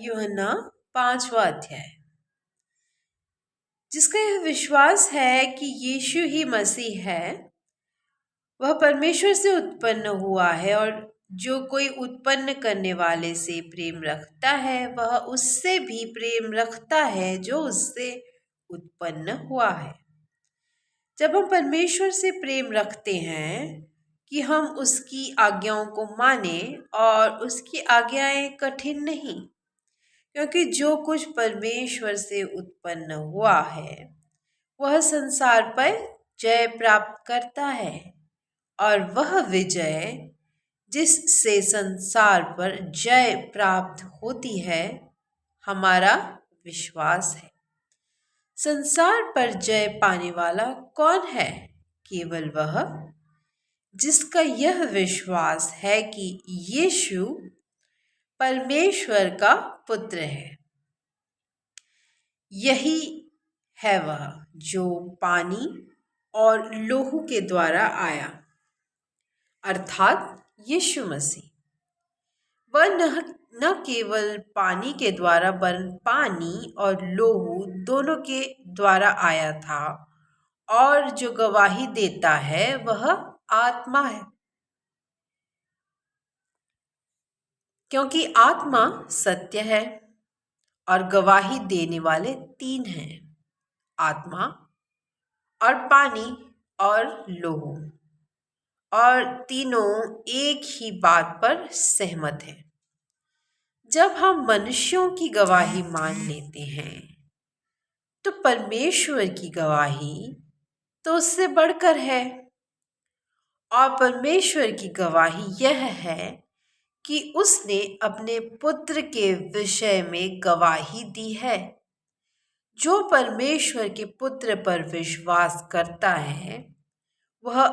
यूहन्ना 5वां अध्याय, जिसका यह विश्वास है कि यीशु ही मसीह है, वह परमेश्वर से उत्पन्न हुआ है, और जो कोई उत्पन्न करने वाले से प्रेम रखता है वह उससे भी प्रेम रखता है जो उससे उत्पन्न हुआ है। जब हम परमेश्वर से प्रेम रखते हैं कि हम उसकी आज्ञाओं को माने, और उसकी आज्ञाएं कठिन नहीं, क्योंकि जो कुछ परमेश्वर से उत्पन्न हुआ है वह संसार पर जय प्राप्त करता है, और वह विजय जिससे संसार पर जय प्राप्त होती है हमारा विश्वास है। संसार पर जय पाने वाला कौन है? केवल वह जिसका यह विश्वास है कि यीशु परमेश्वर का पुत्र है। यही है वह जो पानी और लोहू के द्वारा आया, अर्थात यीशु मसीह। वह न केवल पानी के द्वारा वरन पानी और लोहू दोनों के द्वारा आया था, और जो गवाही देता है वह आत्मा है, क्योंकि आत्मा सत्य है। और गवाही देने वाले 3 हैं, आत्मा और पानी और लोहू, और तीनों एक ही बात पर सहमत हैं। जब हम मनुष्यों की गवाही मान लेते हैं तो परमेश्वर की गवाही तो उससे बढ़कर है, और परमेश्वर की गवाही यह है कि उसने अपने पुत्र के विषय में गवाही दी है। जो परमेश्वर के पुत्र पर विश्वास करता है वह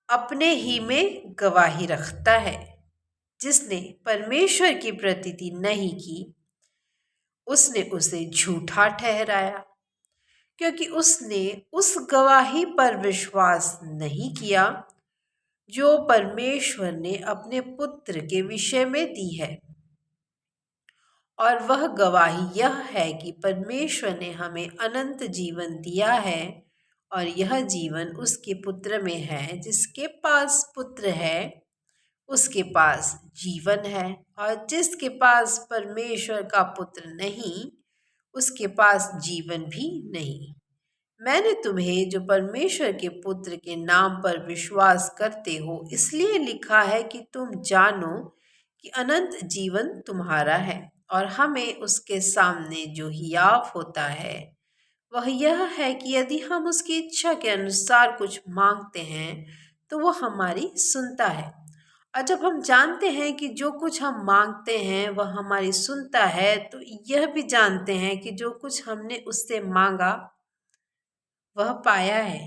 अपने ही में गवाही रखता है। जिसने परमेश्वर की प्रतीति नहीं की उसने उसे झूठा ठहराया, क्योंकि उसने उस गवाही पर विश्वास नहीं किया जो परमेश्वर ने अपने पुत्र के विषय में दी है। और वह गवाही यह है कि परमेश्वर ने हमें अनंत जीवन दिया है, और यह जीवन उसके पुत्र में है। जिसके पास पुत्र है उसके पास जीवन है, और जिसके पास परमेश्वर का पुत्र नहीं उसके पास जीवन भी नहीं। मैंने तुम्हें जो परमेश्वर के पुत्र के नाम पर विश्वास करते हो इसलिए लिखा है कि तुम जानो कि अनंत जीवन तुम्हारा है, और हमें उसके सामने जो हियाव होता है वह यह है कि यदि हम उसकी इच्छा के अनुसार कुछ मांगते हैं तो वह हमारी सुनता है। और जब हम जानते हैं कि जो कुछ हम मांगते हैं वह हमारी सुनता है, तो यह भी जानते हैं कि जो कुछ हमने उससे मांगा वह पाया है।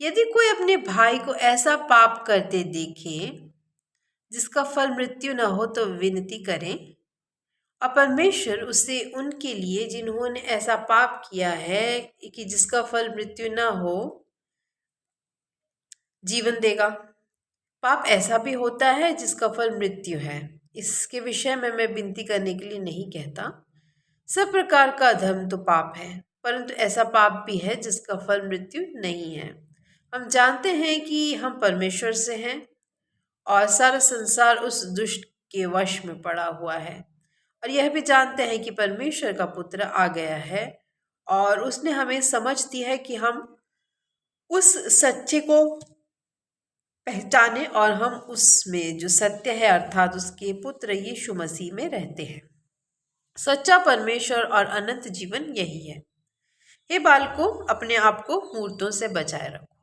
यदि कोई अपने भाई को ऐसा पाप करते देखे जिसका फल मृत्यु न हो तो विनती करें, और परमेश्वर उसे उनके लिए जिन्होंने ऐसा पाप किया है कि जिसका फल मृत्यु न हो जीवन देगा। पाप ऐसा भी होता है जिसका फल मृत्यु है, इसके विषय में मैं विनती करने के लिए नहीं कहता। सब प्रकार का अधर्म तो पाप है, परंतु ऐसा पाप भी है जिसका फल मृत्यु नहीं है। हम जानते हैं कि हम परमेश्वर से हैं, और सारा संसार उस दुष्ट के वश में पड़ा हुआ है। और यह भी जानते हैं कि परमेश्वर का पुत्र आ गया है, और उसने हमें समझ दी है कि हम उस सच्चे को पहचाने, और हम उसमें जो सत्य है अर्थात उसके पुत्र यीशु मसीह में रहते हैं। सच्चा परमेश्वर और अनंत जीवन यही है। हे बालकों, अपने आप को मूर्तों से बचाए रखो।